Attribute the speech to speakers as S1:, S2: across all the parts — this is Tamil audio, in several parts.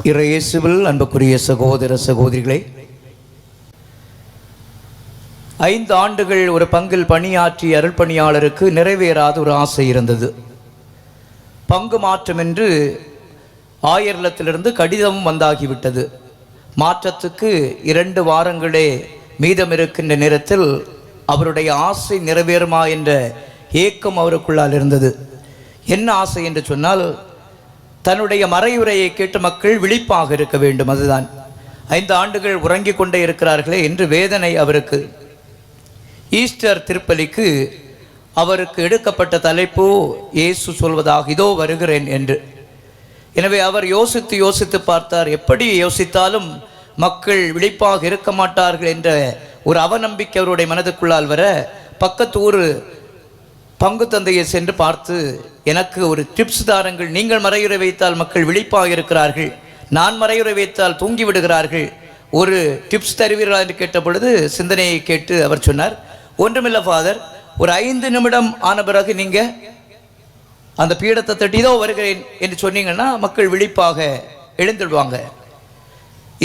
S1: இயேசுவில் அன்புக்குரிய சகோதர சகோதரிகளே, 5 ஆண்டுகள் ஒரு பங்கில் பணியாற்றிய அருள் பணியாளருக்கு நிறைவேறாத ஒரு ஆசை இருந்தது. பங்கு மாற்றம் என்று ஆயர்லத்திலிருந்து கடிதமும் வந்தாகிவிட்டது. மாற்றத்துக்கு 2 வாரங்களே மீதம் இருக்கின்ற நேரத்தில் அவருடைய ஆசை நிறைவேறுமா என்ற ஏக்கம் அவருக்குள்ளால் இருந்தது. என்ன ஆசை என்று சொன்னால், தன்னுடைய மறையுரையை கேட்டு மக்கள் விழிப்பாக இருக்க வேண்டும். அதுதான். 5 ஆண்டுகள் உறங்கிக் கொண்டே இருக்கிறார்களே என்று வேதனை அவருக்கு. ஈஸ்டர் திருப்பலிக்கு அவருக்கு எடுக்கப்பட்ட தலைப்பு இயேசு சொல்வதாக, இதோ வருகிறேன் என்று. எனவே அவர் யோசித்து பார்த்தார். எப்படி யோசித்தாலும் மக்கள் விழிப்பாக இருக்க மாட்டார்கள் என்ற ஒரு அவநம்பிக்கை அவருடைய மனதுக்குள்ளால் வர, பக்கத்து ஊர் பங்கு தந்தையை சென்று பார்த்து, எனக்கு ஒரு டிப்ஸ் தாருங்கள். நீங்கள் மறையுறை வைத்தால் மக்கள் விழிப்பாக இருக்கிறார்கள், நான் மறையுறை வைத்தால் தூங்கி விடுகிறார்கள், ஒரு டிப்ஸ் தருவீர்களா என்று கேட்ட பொழுது சிந்தனையை கேட்டு அவர் சொன்னார், ஒன்றுமில்லை ஃபாதர், ஒரு 5 நிமிடம் ஆன பிறகு நீங்கள் அந்த பீடத்தை தட்டி இதோ வருகிறேன் என்று சொன்னீங்கன்னா மக்கள் விழிப்பாக எழுந்துடுவாங்க.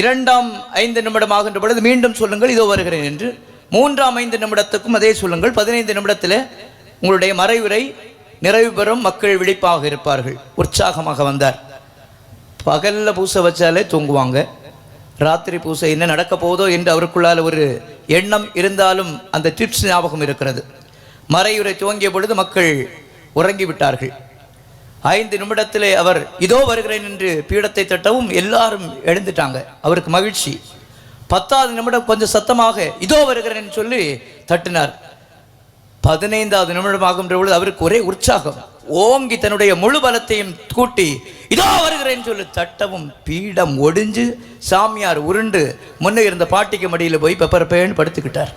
S1: 2ஆம் 5 நிமிடம் ஆகின்ற பொழுது மீண்டும் சொல்லுங்கள் இதோ வருகிறேன் என்று. 3ஆம் 5 நிமிடத்துக்கும் அதே சொல்லுங்கள். 15 நிமிடத்தில் உங்களுடைய மறைவுரை நிறைவு பெறும், மக்கள் விழிப்பாக இருப்பார்கள். உற்சாகமாக வந்தார். பகலில் பூசை வச்சாலே தூங்குவாங்க, ராத்திரி பூசை என்ன நடக்க போதோ என்று அவருக்குள்ளால் ஒரு எண்ணம் இருந்தாலும் அந்த டிப்ஸ் ஞாபகம் இருக்கிறது. மறையுரை துவங்கிய பொழுது மக்கள் உறங்கிவிட்டார்கள். 5 நிமிடத்திலே அவர் இதோ வருகிறேன் என்று பீடத்தை தட்டவும் எல்லாரும் எழுந்துட்டாங்க. அவருக்கு மகிழ்ச்சி. 10ஆவது நிமிடம் கொஞ்சம் சத்தமாக இதோ வருகிறேன் சொல்லி தட்டினார். 15ஆவது நிமிடம் ஆகின்ற பொழுது அவருக்கு ஒரே உற்சாகம். ஓங்கி தன்னுடைய முழு பலத்தையும் கூட்டி இதோ வருகிறேன்னு சொல்லி தட்டவும் பீடம் ஒடிஞ்சு சாமியார் உருண்டு முன்னே இருந்த பாட்டிக்கு மடியில் போய் பெப்பரப்பேன்னு படுத்துக்கிட்டார்.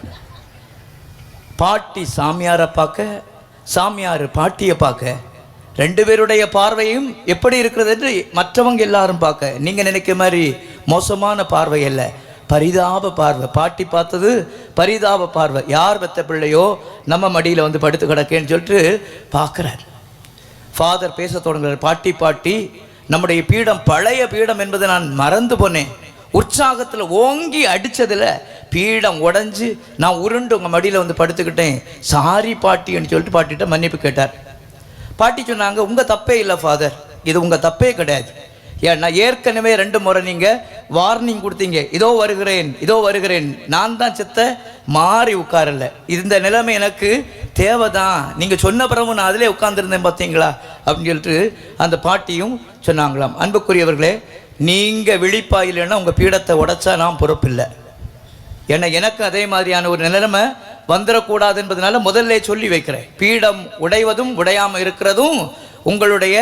S1: பாட்டி சாமியாரை பார்க்க, சாமியார் பாட்டியை பார்க்க, 2 பேருடைய பார்வையும் எப்படி இருக்கிறது என்று மற்றவங்க எல்லாரும் பார்க்க. நீங்கள் நினைக்கிற மாதிரி மோசமான பார்வை அல்ல, பரிதாப பார்வை. பாட்டி பார்த்தது பரிதாப பார்வை. யார் பெத்த பிள்ளையோ நம்ம மடியில் வந்து படுத்து கிடக்கேன்னு சொல்லிட்டு பார்க்குறார். ஃபாதர் பேச தொடங்குறார். பாட்டி, நம்முடைய பீடம் பழைய பீடம் என்பதை நான் மறந்து போனேன். உற்சாகத்தில் ஓங்கி அடித்ததில் பீடம் உடஞ்சி நான் உருண்டு உங்கள் மடியில் வந்து படுத்துக்கிட்டேன், சாரி பாட்டின்னு சொல்லிட்டு பாட்டிகிட்ட மன்னிப்பு கேட்டார். பாட்டி சொன்னாங்க, உங்கள் தப்பே இல்லை ஃபாதர், இது உங்கள் தப்பே கிடையாது. ஏன்னா ஏற்கனவே 2 முறை நீங்கள் வார்னிங் கொடுத்தீங்க, இதோ வருகிறேன் இதோ வருகிறேன். நான் தான் செத்த மாறி உட்காரல. இந்த நிலைமை எனக்கு தேவைதான், நீங்கள் சொன்ன பிறகு நான் அதிலே உட்கார்ந்துருந்தேன் பார்த்தீங்களா அப்படின்னு சொல்லிட்டு அந்த பாட்டியும் சொன்னாங்களாம். அன்புக்குரியவர்களே, நீங்கள் விழிப்பாக இல்லைன்னா உங்கள் பீடத்தை உடைச்சா நான் பொறுப்பில்லை. ஏன்னா எனக்கு அதே மாதிரியான ஒரு நிலைமை வந்துடக்கூடாது என்பதனால முதல்ல சொல்லி வைக்கிறேன். பீடம் உடைவதும் உடையாமல் இருக்கிறதும் உங்களுடைய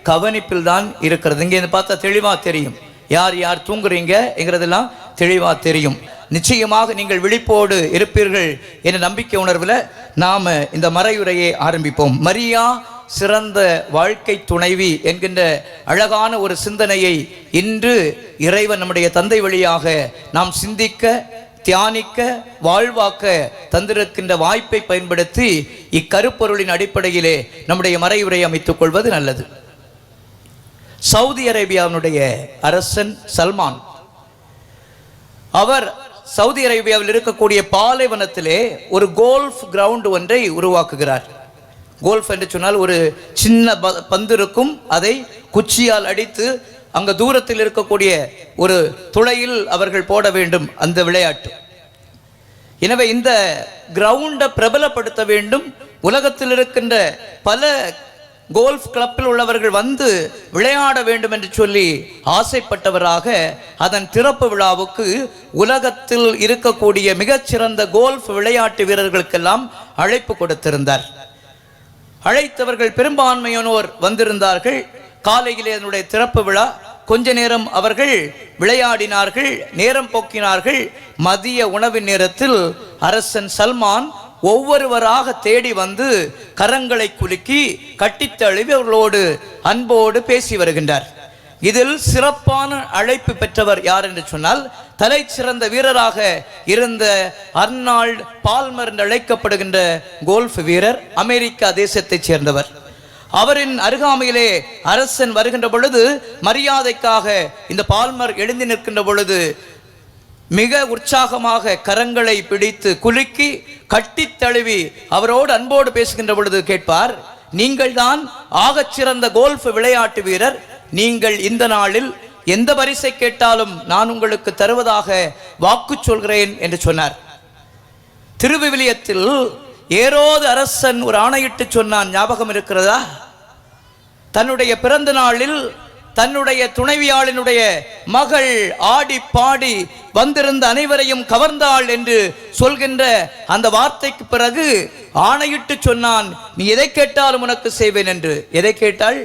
S1: கவனிப்பில் தான் இருக்கிறது. இங்கே பார்த்தா தெளிவாக தெரியும் யார் யார் தூங்குறீங்கிறதெல்லாம் தெளிவாக தெரியும். நிச்சயமாக நீங்கள் விழிப்போடு இருப்பீர்கள் என்ற நம்பிக்கை உணர்வில் நாம் இந்த மறையுரையை ஆரம்பிப்போம். மரியா சிறந்த வாழ்க்கை துணைவி என்கின்ற அழகான ஒரு சிந்தனையை இன்று இறைவன் நம்முடைய தந்தை வழியாக நாம் சிந்திக்க, தியானிக்க, வாழ்வாக்க தந்திருக்கின்ற வாய்ப்பை பயன்படுத்தி இக்கருப்பொருளின் அடிப்படையிலே நம்முடைய மறையுரை அமைத்துக் கொள்வது நல்லது. சவுதி அரேபியாவினுடைய அரசன் சல்மான், அவர் சவுதி அரேபியாவில் இருக்கக்கூடிய பாலைவனத்திலே ஒரு கோல்ஃப் கிரவுண்ட் ஒன்றை உருவாக்குகிறார். கோல்ஃப் என்று சொன்னால் ஒரு சின்ன பந்து இருக்கும், அதை குச்சியால் அடித்து அங்க தூரத்தில் இருக்கக்கூடிய ஒரு துளையில் அவர்கள் போட வேண்டும் அந்த விளையாட்டு. எனவே இந்த கிரவுண்டை பிரபலப்படுத்த வேண்டும். உலகத்தில் இருக்கின்ற பல கோல்ஃப் கிளப்பில் உள்ளவர்கள் வந்து விளையாட வேண்டும் என்று சொல்லி ஆசைப்பட்டவராக அதன் திறப்பு விழாவுக்கு உலகத்தில் இருக்கக்கூடிய மிகச்சிறந்த கோல்ஃப் விளையாட்டு வீரர்களுக்கெல்லாம் அழைப்பு கொடுத்திருந்தார். அழைத்தவர்கள் பெரும்பான்மையானோர் வந்திருந்தார்கள். காலையிலே அதனுடைய திறப்பு விழா. கொஞ்ச நேரம் அவர்கள் விளையாடினார்கள், நேரம் போக்கினார்கள். மதிய உணவின் நேரத்தில் அரசன் சல்மான் ஒவ்வொருவராக தேடி வந்து கரங்களை குலுக்கி கட்டித்தழுவி அவர்களோடு அன்போடு பேசி வருகின்றார். இதில் சிறப்பான அழைப்பு பெற்றவர் யார் என்று சொன்னால், தலை சிறந்த வீரராக இருந்த அர்னால்ட் பால்மர் என்று அழைக்கப்படுகின்ற கோல்ஃப் வீரர், அமெரிக்கா தேசத்தைச் சேர்ந்தவர். அவரின் அருகாமையிலே அரசன் வருகின்ற பொழுது மரியாதைக்காக இந்த பால்மர் எழுந்து நிற்கின்ற பொழுது மிக உற்சாகமாக கரங்களை பிடித்து குலுக்கி கட்டி தழுவி அவரோடு அன்போடு பேசுகின்ற பொழுது கேட்பார், நீங்கள் தான் ஆகச்சிறந்த கோல்ஃப் விளையாட்டு வீரர், நீங்கள் இந்த நாளில் எந்த பரிசை கேட்டாலும் நான் உங்களுக்கு தருவதாக வாக்கு சொல்கிறேன் என்று சொன்னார். திருவிவிலியத்தில் ஏரோது அரசன் ஒரு ஆணையிட்டு சொன்னான், ஞாபகம் இருக்கிறதா? தன்னுடைய பிறந்த நாளில் தன்னுடைய துணைவியாளினுடைய மகள் ஆடி பாடி வந்திருந்த அனைவரையும் கவர்ந்தாள் என்று சொல்கின்ற அந்த வார்த்தைக்கு பிறகு ஆணையிட்டு சொன்னான், நீ எதை கேட்டாலும் உனக்கு செய்வேன் என்று. எதை கேட்டாள்?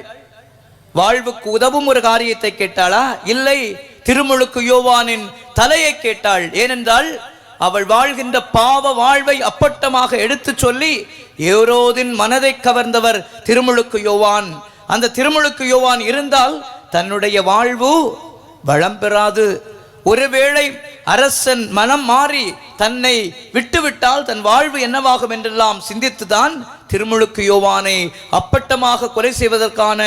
S1: வாழ்வுக்கு உதவும் ஒரு காரியத்தை கேட்டாளா? இல்லை, திருமுழுக்கு யோவானின் தலையை கேட்டாள். ஏனென்றால் அவள் வாழ்கின்ற பாவ வாழ்வை அப்பட்டமாக எடுத்து சொல்லி ஏரோதின் மனதை கவர்ந்தவர் திருமுழுக்கு யோவான். அந்த திருமுழுக்கு யோவான் இருந்தால் தன்னுடைய வாழ்வு வளம் பெறாது. ஒருவேளை அரசன் மனம் மாறி தன்னை விட்டுவிட்டால் தன் வாழ்வு என்னவாகும் என்றெல்லாம் சிந்தித்துதான் திருமுழுக்கு யோவானை அப்பட்டமாக கொலை செய்வதற்கான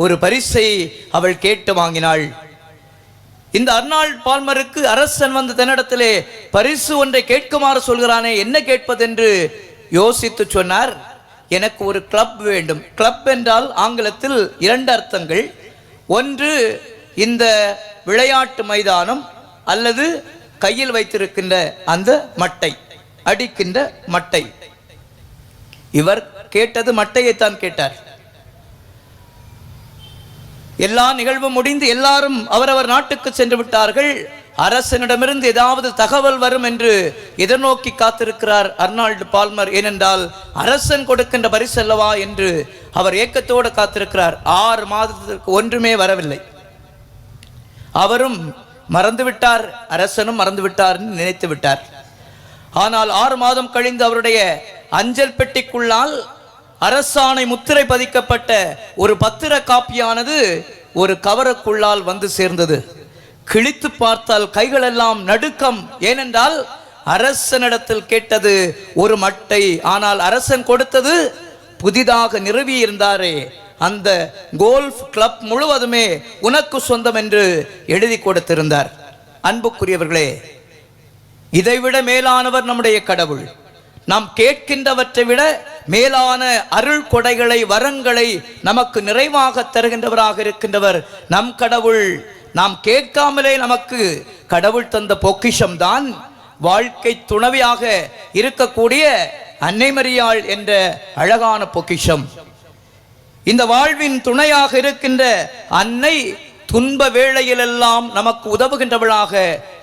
S1: ஒரு பரிசை அவள் கேட்டு வாங்கினாள். இந்த அர்னால்ட் பால்மருக்கு அரசன் வந்து தன்னிடத்திலே பரிசு ஒன்றை கேட்குமாறு சொல்கிறானே, என்ன கேட்பதென்று யோசித்து சொன்னார், எனக்கு ஒரு கிளப் வேண்டும். கிளப் என்றால் ஆங்கிலத்தில் இரண்டு அர்த்தங்கள். ஒன்று இந்த விளையாட்டு மைதானம், அல்லது கையில் வைத்திருக்கின்ற அந்த மட்டை, அடிக்கின்ற மட்டை. இவர் கேட்டது மட்டையைத்தான் கேட்டார். எல்லா நிகழ்வும் முடிந்து எல்லாரும் அவரவர் நாட்டுக்கு சென்று விட்டார்கள். அரசனிடமிருந்து ஏதாவது தகவல் வரும் என்று எதிர்நோக்கி காத்திருக்கிறார் அர்னால்டு பால்மர். ஏனென்றால் அரசன் கொடுக்கின்ற பரிசு அல்லவா என்று அவர் ஏக்கத்தோடு காத்திருக்கிறார். 6 மாதத்திற்கு ஒன்றுமே வரவில்லை. அவரும் மறந்துவிட்டார், அரசனும் மறந்துவிட்டார் நினைத்து விட்டார். ஆனால் 6 மாதம் கழிந்து அவருடைய அஞ்சல் பெட்டிக்குள்ளால் அரசாணை முத்திரை பதிக்கப்பட்ட ஒரு பத்திர காப்பியானது ஒரு கவருக்குள்ளால் வந்து சேர்ந்தது. கிழித்து பார்த்தால் கைகளெல்லாம் நடுக்கம். ஏனென்றால் அரசனிடத்தில் கேட்டது ஒரு மட்டை, ஆனால் அரசன் கொடுத்தது புதிதாக நிறுவி இருந்தாரே அந்த கோல்ஃப் கிளப் முழுவதுமே உனக்கு சொந்தம் என்று எழுதி கொடுத்திருந்தார். அன்புக்குரியவர்களே, இதைவிட மேலானவர் நம்முடைய கடவுள். நாம் கேட்கின்றவற்றை விட மேலான அருள் கொடைகளை, வரங்களை நமக்கு நிறைவாக தருகின்றவராக இருக்கின்றவர் நம் கடவுள். நாம் கேட்காமலே நமக்கு கடவுள் தந்த பொக்கிஷம்தான் வாழ்க்கை துணைவியாக இருக்கக்கூடிய அன்னை மரியாள் என்ற அழகான பொக்கிஷம். இந்த வாழ்வின் துணையாக இருக்கின்ற அன்னை துன்ப வேளையிலெல்லாம் நமக்கு உதவுகின்றவளாக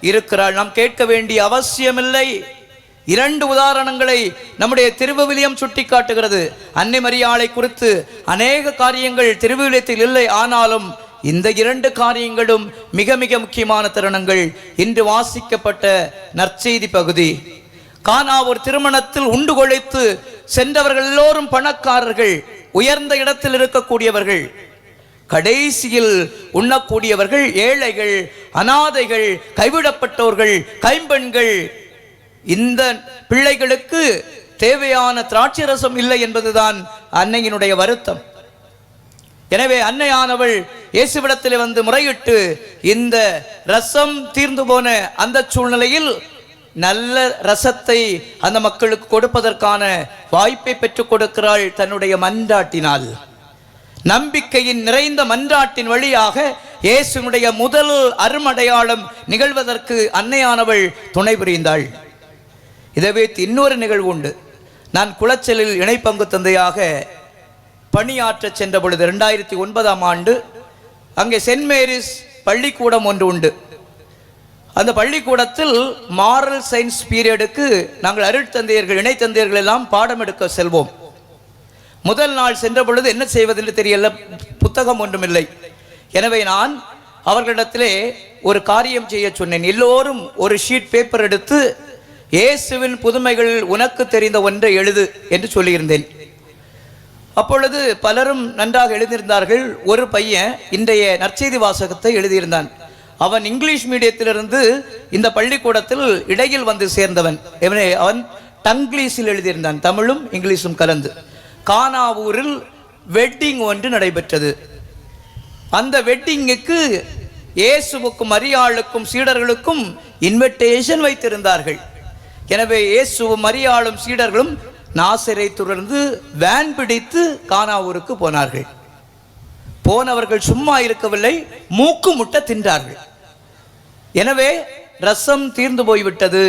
S1: இருக்கிறாள். நாம் கேட்க வேண்டிய அவசியமில்லை. 2 உதாரணங்களை நம்முடைய திருவிவிலியம் சுட்டி காட்டுகிறது. அன்னை மரியாளை குறித்து அநேக காரியங்கள் திருவிவிலியத்தில் இல்லை, ஆனாலும் இந்த 2 காரியங்களும் மிக மிக முக்கியமான தருணங்கள். இன்று வாசிக்கப்பட்ட நற்செய்தி பகுதி, கானா ஒரு திருமணத்தில் உண்டு கொழைத்து சென்றவர்கள் எல்லோரும் பணக்காரர்கள், உயர்ந்த இடத்தில் இருக்கக்கூடியவர்கள். கடைசியில் உண்ணக்கூடியவர்கள் ஏழைகள், அனாதைகள், கைவிடப்பட்டவர்கள், கைம்பெண்கள். இந்த பிள்ளைகளுக்கு தேவையான திராட்சை ரசம் இல்லை என்பதுதான் அன்னையினுடைய வருத்தம். எனவே அன்னையானவள் இயேசுவிடத்தில் வந்து முறையிட்டு இந்த ரசம் தீர்ந்து போன அந்த சூழ்நிலையில் நல்ல ரசத்தை அந்த மக்களுக்கு கொடுப்பதற்கான வாய்ப்பை பெற்றுக் கொடுக்கிறாள் தன்னுடைய மன்றாட்டினால். நம்பிக்கையின் நிறைந்த மன்றாட்டின் வழியாக இயேசுனுடைய முதல் அருமடையாளம் நிகழ்வதற்கு அன்னையானவள் துணை புரிந்தாள். இதை வைத்து இன்னொரு நிகழ்வு உண்டு. நான் குளச்சலில் இணை பங்கு தந்தையாக பணியாற்ற சென்ற பொழுது 2009ஆம் ஆண்டு அங்கே சென்ட் மேரிஸ் பள்ளிக்கூடம் ஒன்று உண்டு. அந்த பள்ளிக்கூடத்தில் மாரல் சயின்ஸ் பீரியடுக்கு நாங்கள் அருட்தந்தையர்கள், இணை தந்தையர்கள் எல்லாம் பாடம் எடுக்க செல்வோம். முதல் நாள் சென்ற பொழுது என்ன செய்வதென்று தெரியல, புத்தகம் ஒன்றுமில்லை. எனவே நான் அவர்களிடத்திலே ஒரு காரியம் செய்ய சொன்னேன். எல்லோரும் ஒரு ஷீட் பேப்பர் எடுத்து இயேசுவின் புதுமைகள் உனக்கு தெரிந்த ஒன்றை எழுது என்று சொல்லியிருந்தேன். அப்பொழுது பலரும் நன்றாக எழுதியிருந்தார்கள். ஒரு பையன் இன்றைய நற்செய்தி வாசகத்தை எழுதியிருந்தான். அவன் இங்கிலீஷ் மீடியத்திலிருந்து இந்த பள்ளிக்கூடத்தில் இடையில் வந்து சேர்ந்தவன். அவன் டங்கிலீஷில் எழுதியிருந்தான், தமிழும் இங்கிலீஷும் கலந்து. கானாவூரில் வெட்டிங் ஒன்று நடைபெற்றது. அந்த வெட்டிங்குக்கு இயேசுவுக்கும் மரியாளுக்கும் சீடர்களுக்கும் இன்விடேஷன் வைத்திருந்தார்கள். எனவே இயேசுவும் மரியாளும் சீடர்களும் நாசரேத்திலிருந்து வேன் பிடித்து கானாவூருக்கு போனார்கள். போனவர்கள் சும்மா இருக்கவில்லை, மூக்கு முட்ட தின்றார்கள். எனவே ரசம் தீர்ந்து போய்விட்டது.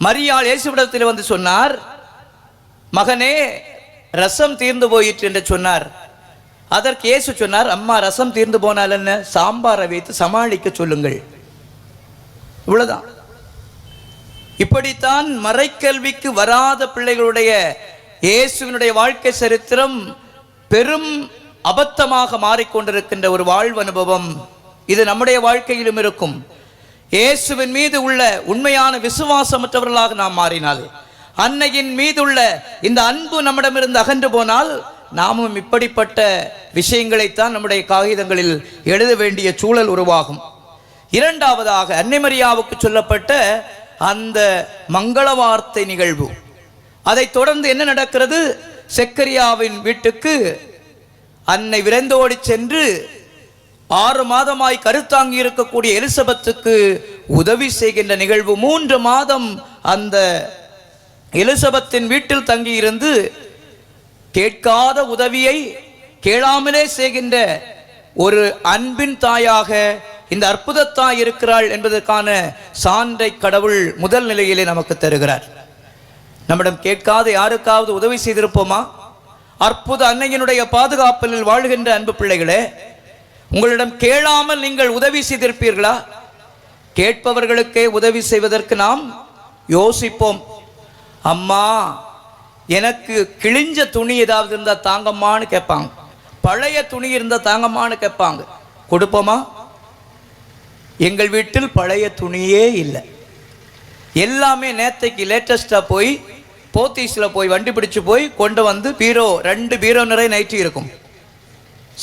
S1: மரியாள் இயேசுவிடத்தில் வந்து சொன்னார், மகனே ரசம் தீர்ந்து போயிற்று என்று சொன்னார். அதற்கு இயேசு சொன்னார், அம்மா ரசம் தீர்ந்து போனால் என்ன, சாம்பாரை வைத்து சமாளிக்க சொல்லுங்கள். இவ்வளவுதான். இப்படித்தான் மறைக்கல்விக்கு வராத பிள்ளைகளுடைய இயேசுவினுடைய வாழ்க்கை சரித்திரம் பெரும் அபத்தமாக மாறிக்கொண்டிருக்கின்ற ஒரு வாழ்வு அனுபவம். இது நம்முடைய வாழ்க்கையிலும் இருக்கும். இயேசுவின் மீது உள்ள உண்மையான விசுவாசமற்றவர்களாக நாம் மாறினால், அன்னையின் மீதுள்ள இந்த அன்பு நம்மிடமிருந்து அகன்று போனால், நாமும் இப்படிப்பட்ட விஷயங்களைத்தான் நம்முடைய காகிதங்களில் எழுத வேண்டிய சூழல் உருவாகும். இரண்டாவதாக அன்னை மரியாவுக்கு சொல்லப்பட்ட அந்த மங்கள வார்த்தை நிகழ்வு. அதைத் தொடர்ந்து என்ன நடக்கிறது? செக்கரியாவின் வீட்டுக்கு அன்னை விரைந்தோடி சென்று 6 மாதமாய் கருத்தாங்கி இருக்கக்கூடிய எலிசபெத்துக்கு உதவி செய்கின்ற நிகழ்வு. 3 மாதம் அந்த எலிசபெத்தின் வீட்டில் தங்கியிருந்து கேட்காத உதவியை கேளாமலே செய்கின்ற ஒரு அன்பின் தாயாக இந்த அற்புத தாய் இருக்கிறாள் என்பதற்கான சான்றை கடவுள் முதல் நிலையிலே நமக்கு தருகிறார். நம்மிடம் கேட்காத யாருக்காவது உதவி செய்திருப்போமா? அற்புத அன்னையினுடைய பாதுகாப்பில் வாழ்கின்ற அன்பு பிள்ளைகளே, உங்களிடம் கேளாமல் நீங்கள் உதவி செய்திருப்பீர்களா? கேட்பவர்களுக்கே உதவி செய்வதற்கு நாம் யோசிப்போம். அம்மா எனக்கு கிழிஞ்ச துணி ஏதாவது இருந்தால் தாங்கம்மான்னு கேட்பாங்க. பழைய துணி இருந்தால் தாங்கம்மான்னு கேட்பாங்க. கொடுப்போமா? எங்கள் வீட்டில் பழைய துணியே இல்லை. எல்லாமே நேற்றைக்கு லேட்டஸ்டாக போய் போத்தீஸில் போய் வண்டி பிடிச்சு போய் கொண்டு வந்து பீரோ 2 பீரோ நிறைய நைட்டி இருக்கும்.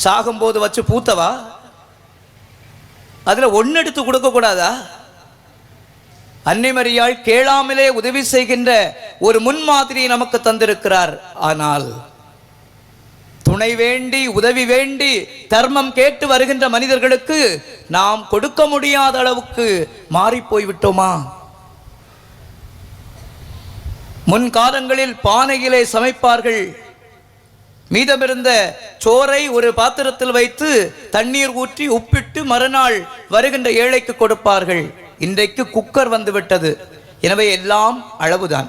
S1: சாகும்போது வச்சு பூத்தவா? அதில் ஒன்று எடுத்து கொடுக்கக்கூடாதா? அன்னை மரியாள் கேளாமலே உதவி செய்கின்ற ஒரு முன்மாதிரியை நமக்கு தந்திருக்கிறார். ஆனால் துணை வேண்டி உதவி வேண்டி தர்மம் கேட்டு வருகின்ற மனிதர்களுக்கு நாம் கொடுக்க முடியாத அளவுக்கு மாறி போய்விட்டோமா? முன்காலங்களில் பானையிலே சமைப்பார்கள். மீதமிருந்த சோறை ஒரு பாத்திரத்தில் வைத்து தண்ணீர் ஊற்றி உப்பிட்டு மறுநாள் வருகின்ற ஏழைக்கு கொடுப்பார்கள். இன்றைக்கு குக்கர் வந்துவிட்டது. எனவே எல்லாம் அளவுதான்.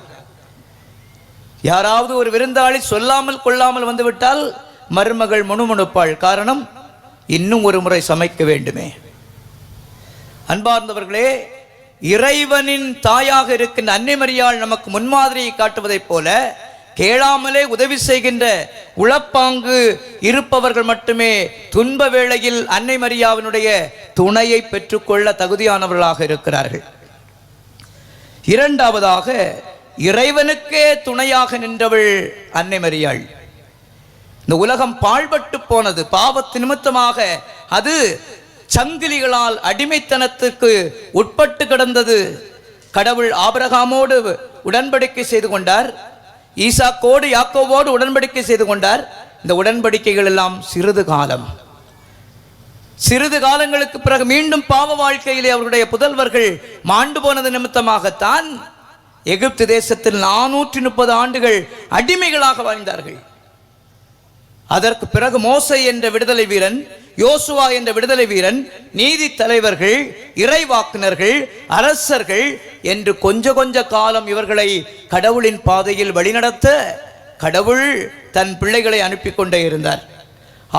S1: யாராவது ஒரு விருந்தாளி சொல்லாமல் கொள்ளாமல் வந்துவிட்டால் மருமகள் முணுமுணுப்பாள். காரணம், இன்னும் ஒரு முறை சமைக்க வேண்டுமே. அன்பார்ந்தவர்களே, இறைவனின் தாயாக இருக்கின்ற அன்னை மரியாள் நமக்கு முன்மாதிரியை காட்டுவதைப் போல கேளாமலே உதவி செய்கின்ற உளப்பாங்கு இருப்பவர்கள் மட்டுமே துன்ப வேளையில் அன்னை மரியாவினுடைய துணையை பெற்றுக்கொள்ள தகுதியானவர்களாக இருக்கிறார்கள். இரண்டாவதாக, இறைவனுக்கே துணையாக நின்றவள் அன்னை மரியாள். இந்த உலகம் பாழ்பட்டு போனது பாவத்து நிமித்தமாக. அது சங்கிலிகளால் அடிமைத்தனத்துக்கு உட்பட்டு கிடந்தது. கடவுள் ஆபிரகாமோடு உடன்படிக்கை செய்து கொண்டார். ஈசாக்கோடு யாக்கோவோடு உடன்படிக்கை செய்து கொண்டார். இந்த உடன்படிக்கைகள் எல்லாம் சிறிது காலங்களுக்கு பிறகு மீண்டும் பாவ வாழ்க்கையிலே அவருடைய புதல்வர்கள் மாண்டு போனது நிமித்தமாகத்தான் எகிப்து தேசத்தில் 430 ஆண்டுகள் அடிமைகளாக வாழ்ந்தார்கள். அதற்கு பிறகு மோசே என்ற விடுதலை வீரன், யோசுவா என்ற விடுதலை வீரன், நீதி தலைவர்கள், இறைவாக்குனர்கள், அரசர்கள் என்று கொஞ்ச காலம் இவர்களை கடவுளின் பாதையில் வழிநடத்த கடவுள் தன் பிள்ளைகளை அனுப்பி கொண்டே இருந்தார்.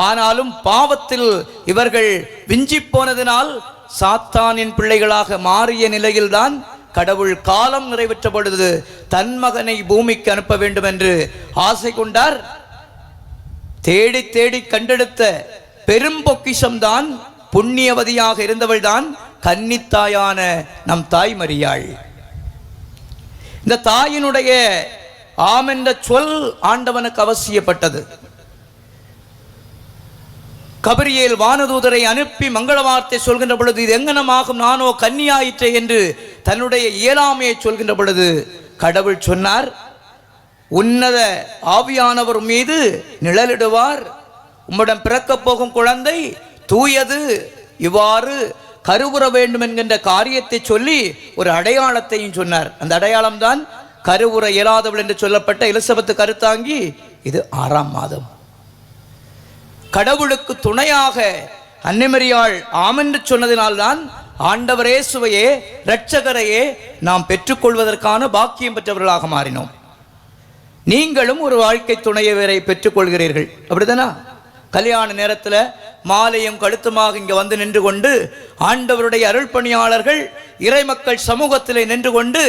S1: ஆனாலும் பாவத்தில் இவர்கள் விஞ்சி போனதினால் சாத்தானின் பிள்ளைகளாக மாறிய நிலையில்தான் கடவுள் காலம் நிறைவேற்ற பொழுது தன் மகனை பூமிக்கு அனுப்ப வேண்டும் என்று ஆசை கொண்டார். தேடி தேடி கண்டெடுத்த பெரும் பொக்கிஷம்தான் புண்ணியவதியாக இருந்தவள் தான் கன்னித்தாயான நம் தாய் மரியாள். இந்த தாயினுடைய ஆம் என்ற சொல் ஆண்டவனுக்கு அவசியப்பட்டது. கபிரியேல் வானதூதரை அனுப்பி மங்கள வார்த்தை சொல்கின்ற பொழுது, இது எங்கனமாகும், நானோ கன்னியாயிற்றே என்று தன்னுடைய இயலாமையை சொல்கின்ற பொழுது கடவுள் சொன்னார், உன்னத ஆவியானவர் மீது நிழலிடுவார், உம்மிடம் பிறக்கப் போகும் குழந்தை தூயது, இவ்வாறு கருவுற வேண்டும் என்கின்ற காரியத்தை சொல்லி ஒரு அடையாளத்தையும் சொன்னார். அந்த அடையாளம் தான் கருவுற இயலாதவள் என்று சொல்லப்பட்ட எலிசபெத் கருத்தாங்கி. இது 6ஆம் மாதம். கடவுளுக்கு துணையாக அன்னைமரியாள் ஆமென்று சொன்னதினால்தான் ஆண்டவர் இயேசுவையே இரட்சகரையே நாம் பெற்றுக்கொள்வதற்கான பாக்கியம் பெற்றவர்களாக மாறினோம். நீங்களும் ஒரு வாழ்க்கை துணையவரை பெற்றுக்கொள்கிறீர்கள், அப்படிதானா? கல்யாண நேரத்தில் மாலையும் கழுத்துமாக இங்கே வந்து நின்று கொண்டு ஆண்டவருடைய அருள் பணியாளர்கள் இறைமக்கள் சமூகத்திலே நின்று கொண்டு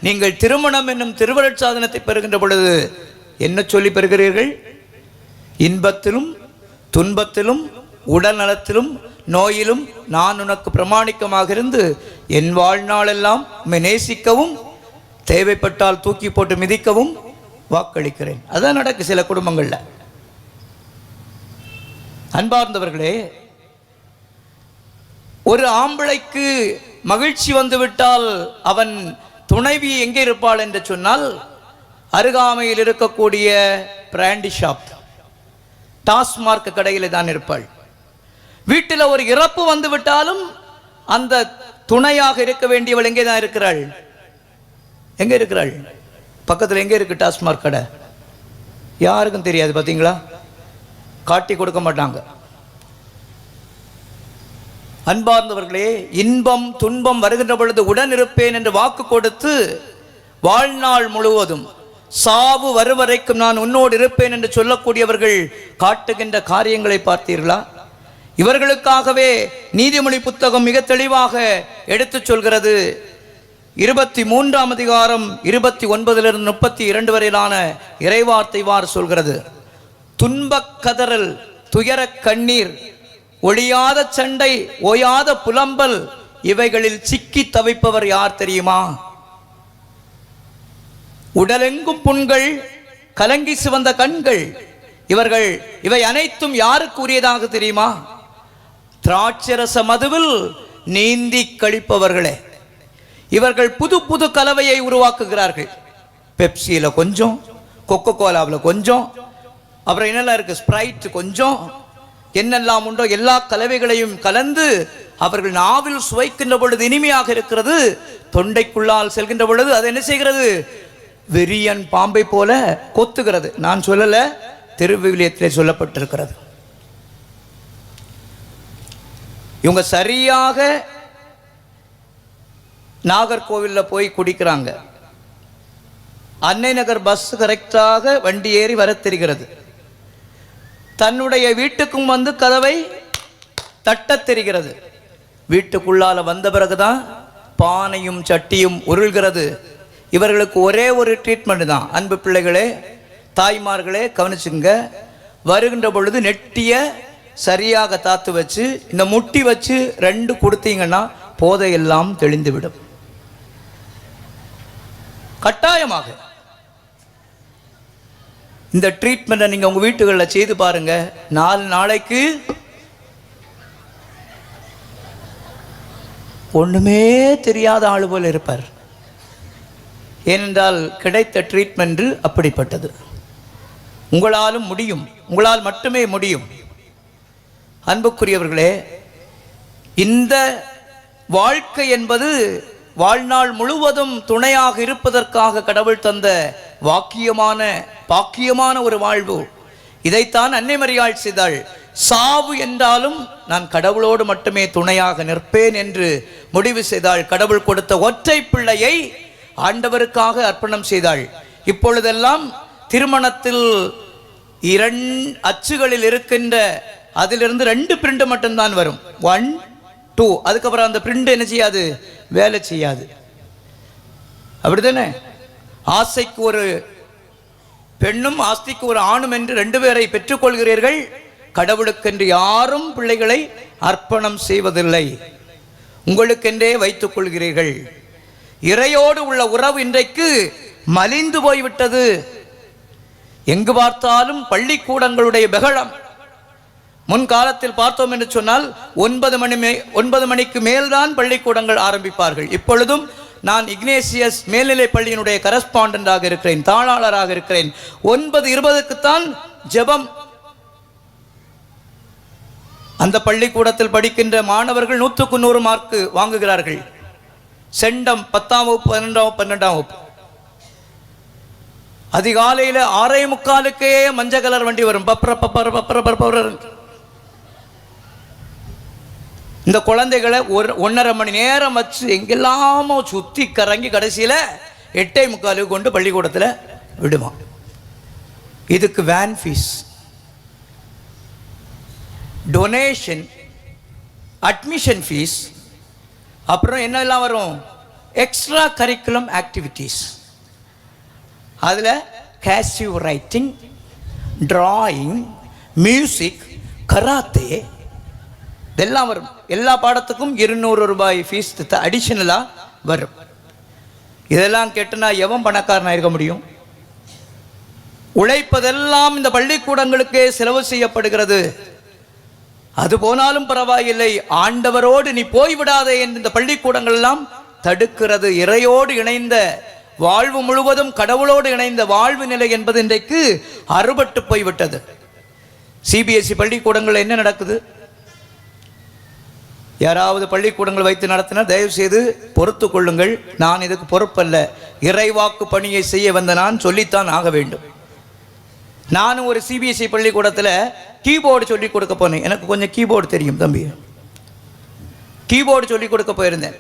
S1: நீங்கள் திருமணம் என்னும் திருவருட்சாதனத்தை பெறுகின்ற பொழுது என்ன சொல்லி பெறுகிறீர்கள்? இன்பத்திலும் துன்பத்திலும் உடல் நலத்திலும் நோயிலும் நான் உனக்கு பிரமாணிக்கமாக இருந்து என் வாழ்நாளெல்லாம் உம்மை நேசிக்கவும் தேவைப்பட்டால் தூக்கி போட்டு மிதிக்கவும் வாக்களிக்கிறேன். அதான் நடக்கு சில குடும்பங்கள்ல. அன்பார்ந்தவர்களே, ஒரு ஆம்பளைக்கு மகிழ்ச்சி வந்துவிட்டால் அவன் துணைவி எங்கே இருப்பாள் என்று சொன்னால் அருகாமையில் இருக்கக்கூடிய பிராண்டி ஷாப், டாஸ்மார்க் கடையில் தான் இருப்பாள். வீட்டில் ஒரு இறப்பு வந்து விட்டாலும் அந்த துணையாக இருக்க வேண்டியவள் எங்கே தான் இருக்கிறாள்? எங்க இருக்கிறாள்? பக்கத்தில் எங்கே இருக்கு டாஸ்மார்க் கடை? யாருக்கும் தெரியாது. பார்த்தீங்களா? காட்டி கொடுக்க மாட்டாங்க. அன்பார்ந்தவர்களே, இன்பம் துன்பம் வருகின்ற பொழுது உடன் இருப்பேன் என்று வாக்கு கொடுத்து வாழ்நாள் முழுவதும் சாவு வருவரைக்கும் நான் உன்னோடு இருப்பேன் என்று சொல்லக்கூடியவர்கள் காட்டுகின்ற காரியங்களை பார்த்தீர்களா? இவர்களுக்காகவே நீதிமொழி புத்தகம் மிக தெளிவாக எடுத்து சொல்கிறது. 23ஆம் அதிகாரம் 29 32 வரையிலான இறைவார்த்தை வார் சொல்கிறது. துன்பக் கதறல், துயர கண்ணீர், ஒழியாத சண்டை, ஓயாத புலம்பல், இவைகளில் சிக்கி தவிப்பவர் யார் தெரியுமா? உடலெங்கும் புண்கள், கலங்கி சிவந்த கண்கள், இவை அனைத்தும் யாருக்கு உரியதாக தெரியுமா? திராட்சரச மதுவில் நீந்தி கழிப்பவர்களே. இவர்கள் புது புது கலவையை உருவாக்குகிறார்கள். பெப்சியில கொஞ்சம், கொக்கோ கோலாவில் கொஞ்சம், அப்புறம் என்னெல்லாம் இருக்கு, ஸ்ப்ரைட் கொஞ்சம், என்னெல்லாம் உண்டோ எல்லா கலவைகளையும் கலந்து அவர்கள் நாவில் சுவைக்கின்ற பொழுது இனிமையாக இருக்கிறது. தொண்டைக்குள்ளால் செல்கின்ற பொழுது அது என்ன செய்கிறது? வெறியன் பாம்பை போல கொத்துகிறது. நான் சொல்லல, திருவிவிலியத்திலே சொல்லப்பட்டிருக்கிறது. இவங்க சரியாக நாகர்கோவிலில் போய் குடிக்கிறாங்க. அன்னை நகர் பஸ் கரெக்டாக வண்டி ஏறி வர தெரிகிறது. தன்னுடைய வீட்டுக்கும் வந்து கதவை தட்ட தெரிகிறது. வீட்டுக்குள்ளால வந்த பிறகுதான் பானையும் சட்டியும் உருள்கிறது. இவர்களுக்கு ஒரே ஒரு ட்ரீட்மெண்ட் தான். அன்பு பிள்ளைகளே, தாய்மார்களே கவனிச்சுங்க. வருகின்ற பொழுது நெட்டிய சரியாக தாத்து வச்சு இந்த முட்டி வச்சு 2 கொடுத்தீங்கன்னா போதையெல்லாம் தெளிந்துவிடும். கட்டாயமாக இந்த ட்ரீட்மெண்ட்டை நீங்க உங்க வீட்டுகளில் செய்து பாருங்க. 4 நாளைக்கு ஒண்ணுமே தெரியாத ஆளு போல இருப்பார். ஏனென்றால் கிடைத்த ட்ரீட்மெண்ட் அப்படிப்பட்டது. உங்களாலும் முடியும், உங்களால் மட்டுமே முடியும். அன்புக்குரியவர்களே, இந்த வாழ்க்கை என்பது வாழ்நாள் முழுவதும் துணையாக இருப்பதற்காக கடவுள் தந்த பாக்கியமான ஒரு வாழ்வு. இதைத்தான் அன்னை மரியாள் செய்தாள். சாவு என்றாலும் நான் கடவுளோடு மட்டுமே துணையாக நிற்பேன் என்று முடிவு செய்தாள். கடவுள் கொடுத்த ஒற்றை பிள்ளையை ஆண்டவருக்காக அர்ப்பணம் செய்தாள். இப்பொழுதெல்லாம் திருமணத்தில் 2 அச்சுகளில் இருக்கின்ற அதிலிருந்து 2 பிரிண்ட் மட்டும்தான் வரும். 1, 2. அதுக்கப்புறம் அந்த பிரிண்ட் என்ன செய்யாது? வேலை செய்யாது. அப்படித்தானே? ஆசைக்கு ஒரு பெண்ணும் ஆஸ்திக்கு ஒரு ஆணும் என்று 2 பேரை பெற்றுக்கொள்கிறீர்கள். கடவுளுக்கென்று யாரும் பிள்ளைகளை அர்ப்பணம் செய்வதில்லை. உங்களுக்கென்றே வைத்துக் கொள்கிறீர்கள். இறையோடு உள்ள உறவு இன்றைக்கு மலிந்து போய்விட்டது. எங்கு பார்த்தாலும் பள்ளிக்கூடங்களுடைய பெகளம். முன்காலத்தில் பார்த்தோம் என்று சொன்னால் 9 மணிக்கு மேல்தான் பள்ளிக்கூடங்கள் ஆரம்பிப்பார்கள். இப்பொழுதும் நான் இக்னேசியஸ் மேல்நிலை பள்ளியினுடைய கரஸ்பாண்டண்டாக இருக்கிறேன், தாளாளராக இருக்கிறேன். 9:20க்குத்தான் ஜெபம். அந்த பள்ளிக்கூடத்தில் படிக்கின்ற மாணவர்கள் 100க்கு 100 மார்க் வாங்குகிறார்கள். செண்டம் 10ஆம் வகுப்பு, 12ஆம் வகுப்பு. அதிகாலையில் 6:45க்கே மஞ்சள் கலர் வண்டி வரும். இந்த குழந்தைகளை 1.5 மணி நேரம் வச்சு எங்கெல்லாமோ சுத்தி கறங்கி கடைசியில் 8:45 கொண்டு பள்ளிக்கூடத்தில் விடுவான். இதுக்கு van fees, donation, admission fees, அப்புறம் என்னெல்லாம் வரும், எக்ஸ்ட்ரா கரிக்குலம் ஆக்டிவிட்டீஸ். அதில் கேசிவ் ரைட்டிங், டிராயிங், மியூசிக், கராத்தே இதெல்லாம் வரும். எல்லா பாடத்துக்கும் 200 ரூபாய் ஃபீஸ் அடிஷனலாக வரும். இதெல்லாம் கேட்டுனா எவன் பணக்காரனாக இருக்க முடியும்? உழைப்பதெல்லாம் இந்த பள்ளிக்கூடங்களுக்கே செலவு செய்யப்படுகிறது. அது போனாலும் பரவாயில்லை, ஆண்டவரோடு நீ போய்விடாதே என்று இந்த பள்ளிக்கூடங்கள் எல்லாம் தடுக்கிறது. இறையோடு இணைந்த வாழ்வு முழுவதும் கடவுளோடு இணைந்த வாழ்வு நிலை என்பது இன்றைக்கு அறுபட்டு போய்விட்டது. சிபிஎஸ்இ பள்ளிக்கூடங்கள் என்ன நடக்குது? யாராவது பள்ளிக்கூடங்கள் வைத்து நடத்தினா தயவு செய்து பொறுத்து கொள்ளுங்கள். நான் இதுக்கு பொறுப்பல்ல. இறைவாக்கு பணியை செய்ய வந்த நான் சொல்லித்தான் ஆக வேண்டும். நானும் ஒரு சிபிஎஸ்இ பள்ளிக்கூடத்தில் கீபோர்டு சொல்லிக் கொடுக்க போனேன். எனக்கு கொஞ்சம் கீபோர்டு தெரியும் தம்பி. கீபோர்டு சொல்லிக் கொடுக்க போயிருந்தேன்.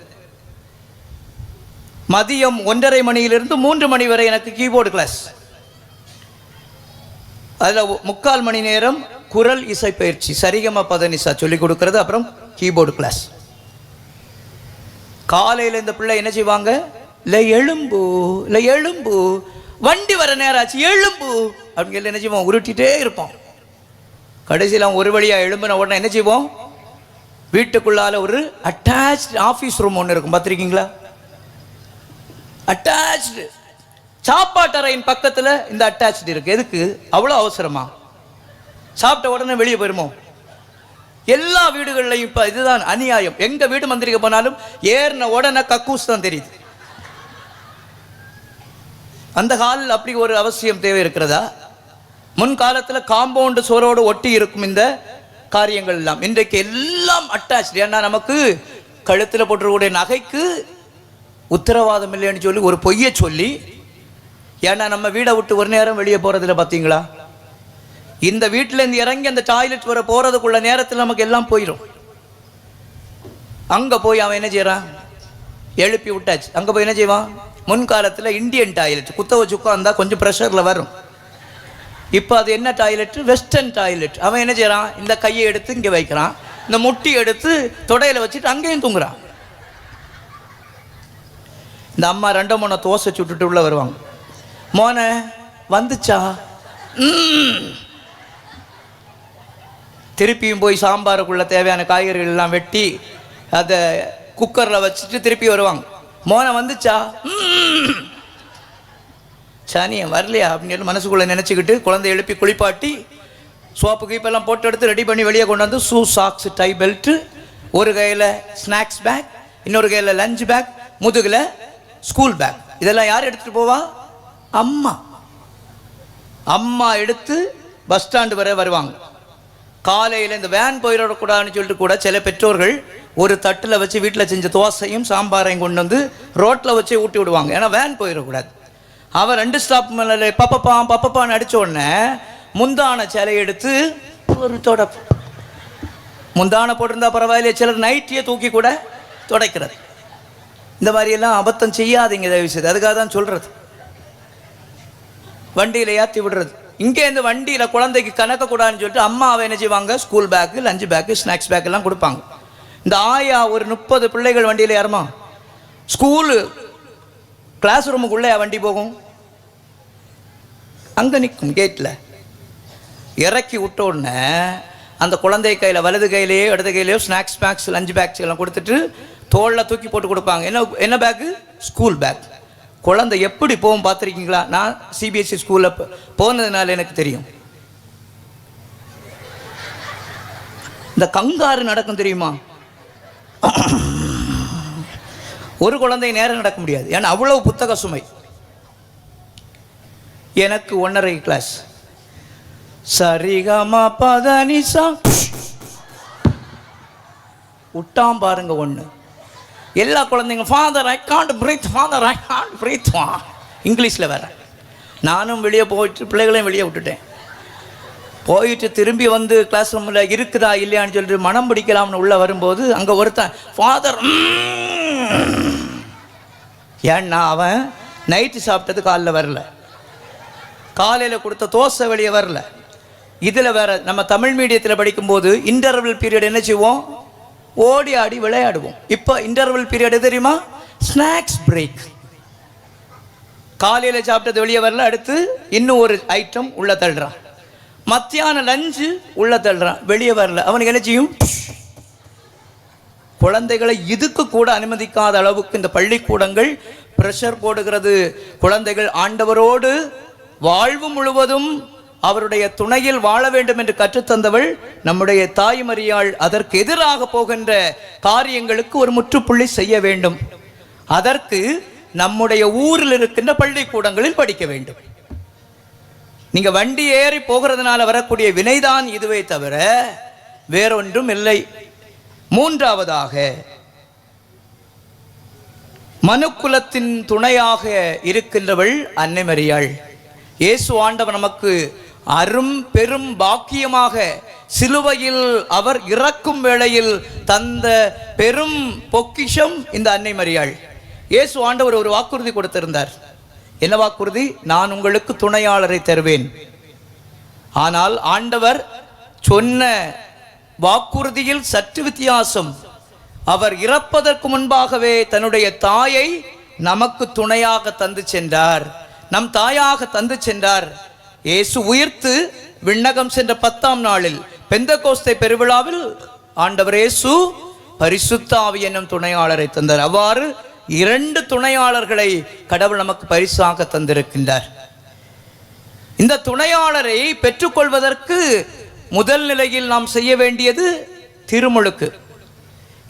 S1: மதியம் 1:30 மணியிலிருந்து 3 மணி வரை எனக்கு கீபோர்டு கிளாஸ். அதில் 3/4 மணி நேரம் குரல் இசை பயிற்சி, சரிகம பதனிசா சொல்லிக் கொடுக்கறது, அப்புறம் கீபோர்டு கிளாஸ். காலையில் இந்த பிள்ளை என்ன செய்வாங்க, இல்லை எழும்பு, இல்லை எழும்பு, வண்டி வர நேரம் ஆச்சு, எழும்பு அப்படின்னு சொல்லி என்ன செய்வோம், உருட்டிகிட்டே இருப்போம். கடைசியில் அவன் ஒரு வழியாக எழும்புன உடனே என்ன செய்வோம், வீட்டுக்குள்ளால ஒரு அட்டாச்டு ஆஃபீஸ் ரூம் ஒன்று இருக்கும், பார்த்துருக்கீங்களா? அட்டாச்டு சாப்பாட்டறையின் பக்கத்தில் இந்த அட்டாச்டு இருக்கு. எதுக்கு அவ்வளோ அவசரமா? சாப்பிட்ட உடனே வெளியே போயிருமோ? எல்லா வீடுகள்லையும் இப்போ இதுதான் அநியாயம். எங்க வீடு மந்திரிக்க போனாலும் ஏறின உடனே கக்கூஸ் தான் தெரியுது. அந்த காலில் அப்படி ஒரு அவசியம் தேவை இருக்கிறதா? முன்காலத்தில் காம்பவுண்டு சோரோடு ஒட்டி இருக்கும் இந்த காரியங்கள் எல்லாம் இன்றைக்கு எல்லாம் அட்டாச். ஏன்னா நமக்கு கழுத்தில் போட்டுக்கூடிய நகைக்கு உத்தரவாதம் இல்லைன்னு சொல்லி ஒரு பொய்யை சொல்லி, ஏன்னா நம்ம வீடை விட்டு ஒரு நேரம் வெளியே போறதில்ல. பார்த்தீங்களா, இந்த வீட்டில் இருந்து இறங்கி அந்த டாய்லெட் வர போறதுக்குள்ள நேரத்தில் நமக்கு எல்லாம் போயிடும். அங்கே போய் அவன் என்ன செய்யறான், எழுப்பி விட்டாச்சு. அங்கே போய் என்ன செய்வான், முன்காலத்தில் இந்தியன் டாய்லெட் குத்த வச்சு உட்காந்தா கொஞ்சம் ப்ரெஷரில் வரும். இப்போ அது என்ன டாய்லெட், வெஸ்டர்ன் டாய்லெட். அவன் என்ன செய்யறான், இந்த கையை எடுத்து இங்கே வைக்கிறான், இந்த முட்டி எடுத்து தொடையில் வச்சுட்டு அங்கேயும் தூங்குறான். இந்த அம்மா 2-3 தோசை சுட்டுட்டு உள்ள வருவாங்க. மோன வந்துச்சா? திருப்பியும் போய் சாம்பாருக்குள்ள தேவையான காய்கறிகள் எல்லாம் வெட்டி அதை குக்கரில் வச்சுட்டு திருப்பி வருவாங்க. மோன வந்துச்சா? சனியை வரலையா அப்படின்னு மனசுக்குள்ளே நினச்சிக்கிட்டு குழந்தை எழுப்பி குளிப்பாட்டி சோப்பு கீப்பெல்லாம் போட்டு எடுத்து ரெடி பண்ணி வெளியே கொண்டு வந்து ஷூ, சாக்ஸ், டை பெல்ட்டு, ஒரு கையில் ஸ்நாக்ஸ் பேக், இன்னொரு கையில் லஞ்ச் பேக், முதுகில் ஸ்கூல் பேக். இதெல்லாம் யார் எடுத்துகிட்டு போவா? அம்மா. அம்மா எடுத்து பஸ் ஸ்டாண்டு வரை வருவாங்க. காலையில் இந்த வேன் போயிடக்கூடாதுன்னு சொல்லிட்டு கூட சில பெற்றோர்கள் ஒரு தட்டில் வச்சு வீட்டில் செஞ்ச தோசையும் சாம்பாரையும் கொண்டு வந்து ரோட்டில் வச்சு ஊட்டி விடுவாங்க. ஏன்னா வேன் போயிடக்கூடாது. அவன் 2 ஸ்டாப் மேலே பப்பப்பான்னு அடித்த உடனே முந்தான சேலையை எடுத்து ஒரு முந்தான போட்டிருந்தா பரவாயில்லையே, சிலர் நைட்டியை தூக்கி கூட துடைக்கிறது. இந்த மாதிரியெல்லாம் அபத்தம் செய்யாதீங்க தயவு செய்து. அதுக்காக தான் சொல்கிறது. வண்டியில் ஏற்றி விடுறது. இங்கே இந்த வண்டியில் குழந்தைக்கு கணக்கக்கூடாதுன்னு சொல்லிட்டு அம்மா அவன் என்ன செய்வாங்க, school bag, lunch bag, snacks bag எல்லாம் கொடுப்பாங்க. இந்த ஆயா ஒரு 30 பிள்ளைகள் வண்டியில் ஏறுமா? ஸ்கூலு கிளாஸ் ரூமுக்குள்ளே வண்டி போகும், அங்கே நிற்கும் கேட்டில். இறக்கி விட்ட உடனே அந்த குழந்தை கையில் வலது கையிலேயோ இடது கையிலையோ ஸ்நாக்ஸ் பேக்ஸ், லஞ்ச் பேக்ஸ் எல்லாம் கொடுத்துட்டு தோளில் தூக்கி போட்டு கொடுப்பாங்க. என்ன பேக்கு? School bag. குழந்தை எப்படி போகும் பார்த்துருக்கீங்களா? நான் சிபிஎஸ்இ ஸ்கூலில் போனதுனால எனக்கு தெரியும். இந்த கங்காரு நடக்கும் தெரியுமா? ஒரு குழந்தை நேரம் நடக்க முடியாது, ஏன்னா அவ்வளவு புத்தக சுமை. எனக்கு 1.5 கிளாஸ் சரிகமா பதனிசா விட்டாம் பாருங்க. ஒன்று எல்லா குழந்தைங்க father I can't breathe, father I can't breathe, இங்கிலீஷில் வேற. நானும் வெளியே போயிட்டு பிள்ளைகளையும் வெளியே விட்டுட்டேன். போயிட்டு திரும்பி வந்து கிளாஸ் ரூமில் இருக்குதா இல்லையான்னு சொல்லிட்டு மனம் பிடிக்கலாம்னு உள்ளே வரும்போது அங்கே ஒருத்தன் ஃபாதர், ஏன்னா அவன் நைட்டு சாப்பிட்டது காலையில் வரல, காலையில் கொடுத்த தோசை வெளியே வரல. இதில் வேற நம்ம தமிழ் மீடியத்தில் படிக்கும்போது இன்டர்வல் பீரியட் என்ன செய்வோம், ஓடி ஆடி விளையாடுவோம். இப்போ இன்டர்வல் பீரியட் தெரியுமா, ஸ்நாக்ஸ் பிரேக். காலையில் சாப்பிட்டது வெளியே வரல, அடுத்து இன்னும் ஒரு ஐட்டம் உள்ள தள்ளுறான். மத்தியான லஞ்சு உள்ள தள்ளுறான், வெளியே வரல. அவனுக்கு என்ன செய்யும், குழந்தைகளை இதுக்கு கூட அனுமதிக்காத அளவுக்கு இந்த பள்ளிக்கூடங்கள் பிரஷர் போடுகிறது. குழந்தைகள் ஆண்டவரோடு வாழ்வு முழுவதும் அவருடைய துணையில் வாழ வேண்டும் என்று கற்றுத்தந்தவள் நம்முடைய தாய் மரியாள். அதற்கு எதிராக போகின்ற காரியங்களுக்கு ஒரு முற்றுப்புள்ளி செய்ய வேண்டும். அதற்கு நம்முடைய ஊரில் இருக்கின்ற பள்ளிக்கூடங்களில் படிக்க வேண்டும். நீங்க வண்டி ஏறி போகிறதுனால வரக்கூடிய வினைதான் இதுவே தவிர வேறொன்றும் இல்லை. மூன்றாவதாக, மனுக்குலத்தின் துணையாக இருக்கின்றவள் அன்னை மரியாள். இயேசு ஆண்டவர் நமக்கு அரும் பெரும் பாக்கியமாக சிலுவையில் அவர் இறக்கும் வேளையில் தந்த பெரும் பொக்கிஷம் இந்த அன்னை மரியாள். இயேசு ஆண்டவர் ஒரு வாக்குறுதி கொடுத்திருந்தார். என்ன வாக்குறுதி? நான் உங்களுக்கு துணையாளரை தருவேன். ஆனால் ஆண்டவர் சொன்ன வாக்குறுதியில் சற்று வித்தியாசம். அவர் இறப்பதற்கு முன்பாகவே தன்னுடைய தாயை நமக்கு துணையாக தந்து சென்றார், நம் தாயாக தந்து சென்றார். இயேசு உயிர்த்து விண்ணகம் சென்ற 10ஆம் நாளில் பெந்தகோஸ்தே பெருவிழாவில் ஆண்டவர் இயேசு பரிசுத்த ஆவி என்னும் துணையாளரை தந்தார். அவ்வாறு 2 துணையாளர்களை கடவுள் நமக்கு பரிசாக தந்திருக்கின்றார். இந்த துணையாளரை பெற்றுக்கொள்வதற்கு முதல் நிலையில் நாம் செய்ய வேண்டியது திருமுழுக்கு.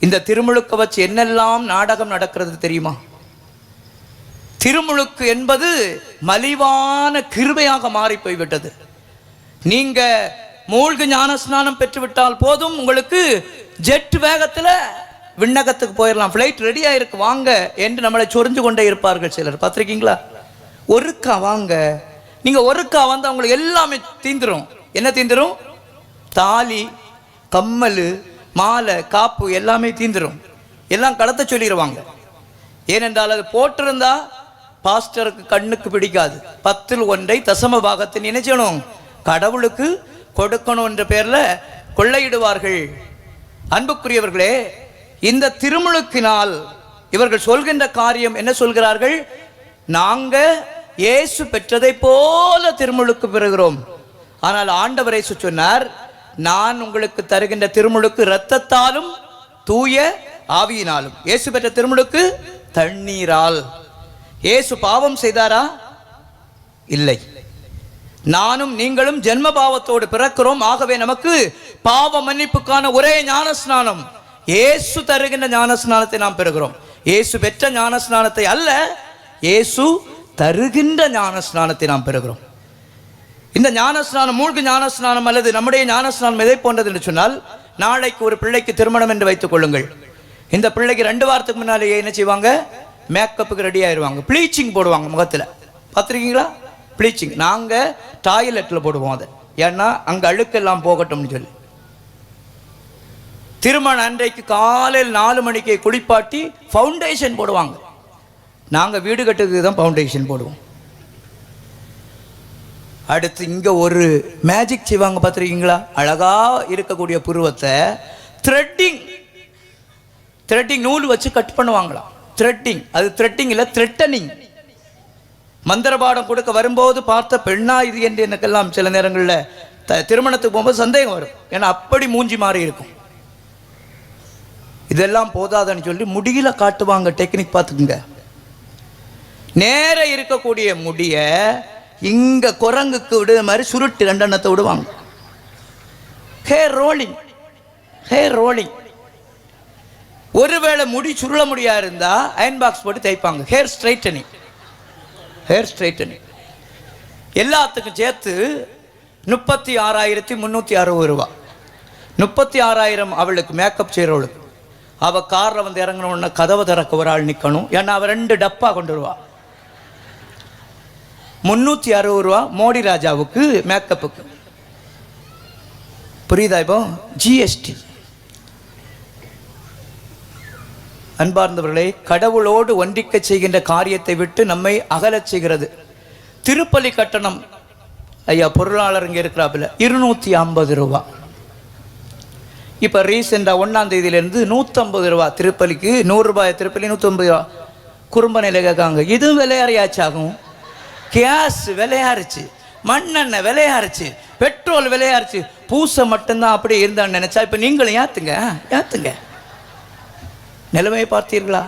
S1: இந்த திருமுழுக்க வச்சு என்னெல்லாம் நாடகம் நடக்கிறது தெரியுமா? திருமுழுக்கு என்பது மலிவான கிருபையாக மாறி போய்விட்டது. நீங்க மூழ்கு ஞான ஸ்நானம் பெற்றுவிட்டால் போதும், உங்களுக்கு ஜெட் வேகத்தில் விண்ணகத்துக்கு போயிடலாம், ஃப்ளைட் ரெடியா இருக்கு வாங்க என்று நம்மளை சொரிஞ்சு கொண்டே இருப்பார்கள் சிலர். பார்த்துருக்கீங்களா? ஒருக்கா வாங்க, நீங்க ஒருக்கா வந்து அவங்களுக்கு எல்லாமே தீந்துரும். என்ன தீந்துரும்? தாலி, கம்மல், மாலை, காப்பு எல்லாமே தீந்துரும். எல்லாம் கடத்த சொல்லிடுவாங்க. ஏனென்றால் அது போட்டிருந்தா பாஸ்டருக்கு கண்ணுக்கு பிடிக்காது. 10ல் 1 தசம பாகத்தை நினைச்சணும், கடவுளுக்கு கொடுக்கணும் என்ற பேர்ல கொள்ளையிடுவார்கள். அன்புக்குரியவர்களே, இந்த திருமுழுக்கினால் இவர்கள் சொல்கின்ற காரியம் என்ன சொல்கிறார்கள்? நாங்க இயேசு பெற்றதை போல திருமுழுக்கு பெறுகிறோம். ஆனால் ஆண்டவர் இயேசு சொன்னார், நான் உங்களுக்கு தருகின்ற திருமுழுக்கு இரத்தத்தாலும் தூய ஆவியினாலும். இயேசு பெற்ற திருமுழுக்கு தண்ணீரால். இயேசு பாவம் செய்தாரா? இல்லை. நானும் நீங்களும் ஜென்ம பாவத்தோடு பிறக்கிறோம். ஆகவே நமக்கு பாவ மன்னிப்புக்கான ஒரே ஞானஸ்நானம் இயேசு தருகின்ற ஞானஸ்நானத்தை நாம் பெறுகிறோம். இயேசு பெற்ற ஞானஸ்நானத்தை அல்ல, இயேசு தருகின்ற ஞானஸ்நானத்தை நாம் பெறுகிறோம். இந்த ஞானஸ்நானம் மூழ்கு ஞானஸ்நானம் அல்லது நம்முடைய ஞானஸ்நானம் எதை போன்றது என்று சொன்னால், நாளைக்கு ஒரு பிள்ளைக்கு திருமணம் என்று வைத்துக் கொள்ளுங்கள். இந்த பிள்ளைக்கு 2 வாரத்துக்கு முன்னாலேயே என்ன செய்வாங்க? மேக்கப்புக்கு ரெடி ஆயிடுவாங்க, ப்ளீச்சிங் போடுவாங்க முகத்தில். பார்த்துருக்கீங்களா? ப்ளீச்சிங் நாங்கள் டாய்லெட்டில் போடுவோம் அதை, ஏன்னா அங்கே அழுக்கெல்லாம் போகட்டும்னு சொல்லி. திருமண அன்றைக்கு காலையில் 4 மணிக்கு குளிப்பாட்டி ஃபவுண்டேஷன் போடுவாங்க. நாங்கள் வீடு கட்டுறதுக்கு தான் ஃபவுண்டேஷன் போடுவோம். அடுத்து இங்கே ஒரு மேஜிக் செய்வாங்க, பார்த்துருக்கீங்களா? அழகாக இருக்கக்கூடிய புருவத்தை த்ரெட்டிங் நூல் வச்சு கட் பண்ணுவாங்களாம். த்ரெட்டிங், அது த்ரெட்டிங் இல்லை, த்ரெட்டனிங். மந்திரபாடம் கொடுக்க வரும்போது பார்த்த பெண்ணா இது என்று எனக்கெல்லாம் சில நேரங்களில் திருமணத்துக்கு போகும்போது சந்தேகம் வரும். ஏன்னா அப்படி மூஞ்சி மாறி இருக்கும். இதெல்லாம் போதாதுன்னு சொல்லி முடியல காட்டுவாங்க. டெக்னிக் பார்த்துக்குங்க. நேர இருக்கக்கூடிய முடிய இங்க குரங்குக்கு விடு மாதிரி சுருட்டு 2 எண்ணத்தை விடுவாங்க. Hair rolling. ஒருவேளை முடி சுருள முடியா இருந்தா அயன் பாக்ஸ் போட்டு தைப்பாங்க. ஹேர் ஸ்ட்ரைட்டனிங் எல்லாத்துக்கும் சேர்த்து 36,360 ரூபா. 36,000 அவளுக்கு மேக்கப் செய்கிறவளுக்கு. அவள் காரில் வந்து இறங்கணுன்னு கதவை திறக்க ஒரு ஆள் நிற்கணும். ஏன்னா அவள் 2 டப்பா கொண்டு வருவா. 360 ரூபா மோடி ராஜாவுக்கு மேக்கப்புக்கு. புரியுதா? இப்போ ஜிஎஸ்டி. அன்பார்ந்தவர்களே, கடவுளோடு ஒன்றிக்க செய்கின்ற காரியத்தை விட்டு நம்மை அகலச் செய்கிறது. திருப்பலி கட்டணம் ஐயா பொருளாளர் இங்கே இருக்கிறாப்புல 250 ரூபா. இப்போ ரீசெண்டாக 1ஆம் தேதியிலேருந்து 150 ரூபா திருப்பலிக்கு. 100 ரூபாய் திருப்பலி 150 ரூபா. குறும்ப நிலை கேட்காங்க. இதுவும் விலையாறியாச்சாகும். கேஸ் விலையாருச்சு, மண்ணெண்ணெய் விலையாருச்சு, பெட்ரோல் விலையாருச்சு. பூசை மட்டும்தான் அப்படி இருந்தான்னு நினைச்சா இப்போ நீங்களும் ஏத்துங்க. நிலைமையை பார்த்தீர்களா?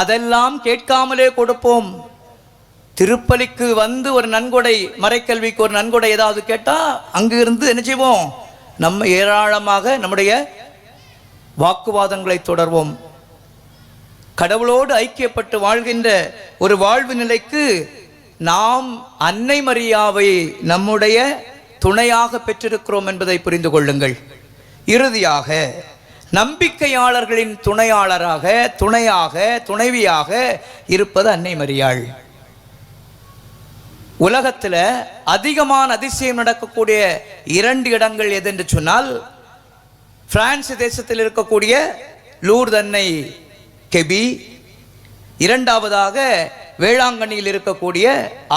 S1: அதெல்லாம் கேட்காமலே கொடுப்போம். திருப்பலிக்கு வந்து ஒரு நன்கொடை, மறைக்கல்விக்கு ஒரு நன்கொடை ஏதாவது கேட்டால் அங்கு இருந்து என்ன செய்வோம்? நம்ம ஏராளமாக நம்முடைய வாக்குவாதங்களை தொடர்வோம். கடவுளோடு ஐக்கியப்பட்டு வாழ்கின்ற ஒரு வாழ்வு நிலைக்கு நாம் அன்னை மரியாவை நம்முடைய துணையாக பெற்றிருக்கிறோம் என்பதை புரிந்து கொள்ளுங்கள். இறுதியாக நம்பிக்கையாளர்களின் துணைவியாக இருப்பது அன்னை மரியாள். உலகத்தில் அதிகமான அதிசயம் நடக்கக்கூடிய 2 இடங்கள் எதென்று சொன்னால், பிரான்ஸ் தேசத்தில் இருக்கக்கூடிய லூர்து அன்னை கெபி, 2வதாக வேளாங்கண்ணியில் இருக்கக்கூடிய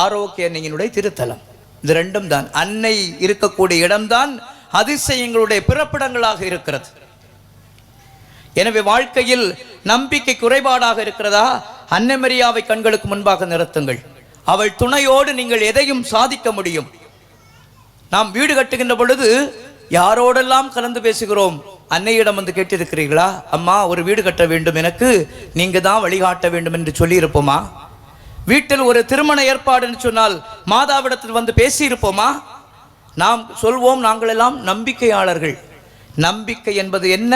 S1: ஆரோக்கிய அன்னையினுடைய திருத்தலம். இது 2ம் தான் அன்னை இருக்கக்கூடிய இடம்தான் அதிசயங்களுடைய பிறப்பிடங்களாக இருக்கிறது. எனவே வாழ்க்கையில் நம்பிக்கை குறைபாடாக இருக்கிறதா? அன்னை மரியாவை கண்களுக்கு முன்பாக நிறுத்துங்கள். அவள் துணையோடு நீங்கள் எதையும் சாதிக்க முடியும். நாம் வீடு கட்டுகின்ற பொழுது யாரோடெல்லாம் கலந்து பேசுகிறோம்? அன்னையிடம் வந்து கேட்டிருக்கிறீர்களா? அம்மா ஒரு வீடு கட்ட வேண்டும், எனக்கு நீங்க தான் வழிகாட்ட வேண்டும் என்று சொல்லி இருப்போமா? வீட்டில் ஒரு திருமண ஏற்பாடுன்னு சொன்னால் மாதாவிடத்தில் வந்து பேசி இருப்போமா? நாம் சொல்வோம், நாங்கள் எல்லாம் நம்பிக்கையாளர்கள். நம்பிக்கை என்பது என்ன?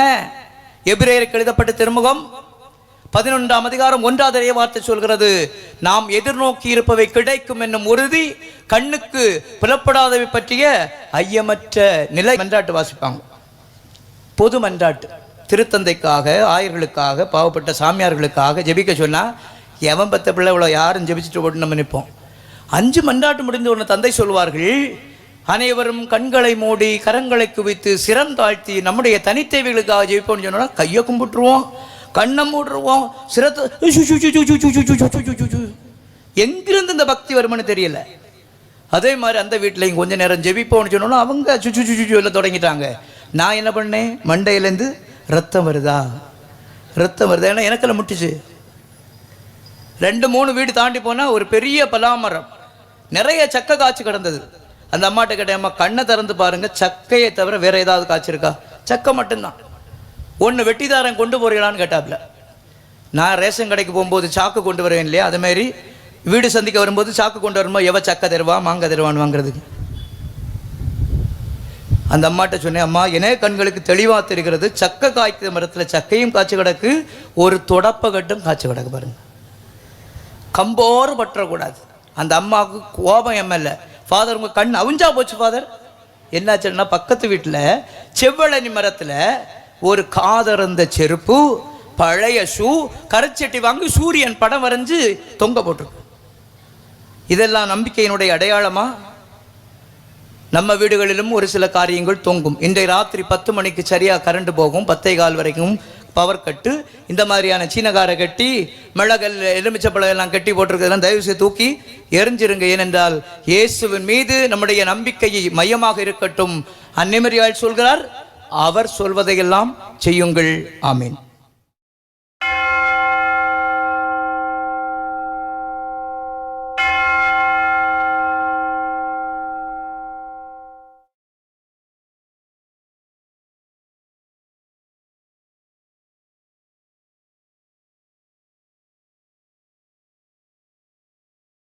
S1: எபிரேயருக்கு எழுதப்பட்ட திருமுகம் 11ஆம் அதிகாரம் 1வது வார்த்தை சொல்கிறது, நாம் எதிர்நோக்கி இருப்பவை கிடைக்கும் என்னும் உறுதி, கண்ணுக்கு புலப்படாதவை பற்றிய ஐயமற்ற நிலை. மன்றாட்டு வாசிப்பாங்க, பொது மன்றாட்டு. திருத்தந்தைக்காக, ஆயர்களுக்காக, பாவப்பட்ட சாமியார்களுக்காக ஜெபிக்க சொன்னா எவன் பத்த பிள்ளை இவ்வளோ யாரும் ஜெபிச்சுட்டு போட்டு நம்ம நிற்போம். 5 மன்றாட்டு முடிந்த உடனே தந்தை சொல்வார்கள், அனைவரும் கண்களை மூடி கரங்களை குவித்து சிரம் தாழ்த்தி நம்முடைய தனித்தேவைகளுக்காக ஜெயிப்போம்னு சொன்னோம்னா கையை கும்பிட்டுருவோம், கண்ணை மூடுருவோம், சிரத்தை. எங்கிருந்து இந்த பக்தி வருமானு தெரியல. அதே மாதிரி அந்த வீட்டில் கொஞ்ச நேரம் ஜெபிப்போம்னு சொன்னோன்னா அவங்க சுச்சு தொடங்கிட்டாங்க. நான் என்ன பண்ணேன்? மண்டையிலேருந்து ரத்தம் வருதா? ஏன்னா எனக்கெல்லாம் முட்டிச்சு. 2-3 வீடு தாண்டி போனால் ஒரு பெரிய பலாமரம், நிறைய சக்கை காய்ச்சி கிடந்தது. அந்த அம்மாட்ட கேட்டேன், அம்மா கண்ணை திறந்து பாருங்க, சக்கையை தவிர வேற ஏதாவது காய்ச்சிருக்கா? சக்கை மட்டும்தான். ஒன்று வெட்டிதாரன் கொண்டு போறீங்களான்னு கேட்டாப்புல. நான் ரேஷன் கடைக்கு போகும்போது சாக்கு கொண்டு வருவேன் இல்லையா, அது மாதிரி வீடு சந்திக்க வரும்போது சாக்கு கொண்டு வரும்போது எவ சக்கை தருவா மாங்காய் தருவான்னு வாங்குறதுக்கு. அந்த அம்மாட்ட சொன்னேன், அம்மா என்ன கண்களுக்கு தெளிவாக தெரிகிறது, சக்கை காய்க்கிற மரத்தில் சக்கையும் காய்ச்சி கிடக்கு, ஒரு தொடப்பகட்டும் காய்ச்சி கிடக்கு பாருங்க. கம்போறு பற்றக்கூடாது. அந்த அம்மாவுக்கு கோபம் எம்எல்ஏ, ஃபாதர் உங்கள் கண் அவிஞ்சா போச்சு ஃபாதர். என்னாச்சுன்னா பக்கத்து வீட்டில் செவ்வழனி மரத்தில் ஒரு காதறந்த செருப்பு, பழைய ஷூ, கரைச்சட்டி வாங்கி சூரியன் படம் வரைஞ்சு தொங்க போட்டிருக்கு. இதெல்லாம் நம்பிக்கையினுடைய அடையாளமா? நம்ம வீடுகளிலும் ஒரு சில காரியங்கள் தொங்கும். இன்றைய ராத்திரி 10 மணிக்கு சரியாக கரண்ட் போகும், 10:15 வரைக்கும் பவர் கட்டு. இந்த மாதிரியான சீனகாரை கட்டி, மிளகல், எலுமிச்சப்பழம் எல்லாம் கட்டி போட்டிருக்கிறதெல்லாம் தயவு செய்து தூக்கி எரிஞ்சிருங்க. ஏனென்றால் இயேசுவின் மீது நம்முடைய நம்பிக்கையை மையமாக இருக்கட்டும். அன்னை மரியாள் சொல்கிறார், அவர் சொல்வதையெல்லாம் செய்யுங்கள். ஆமீன்.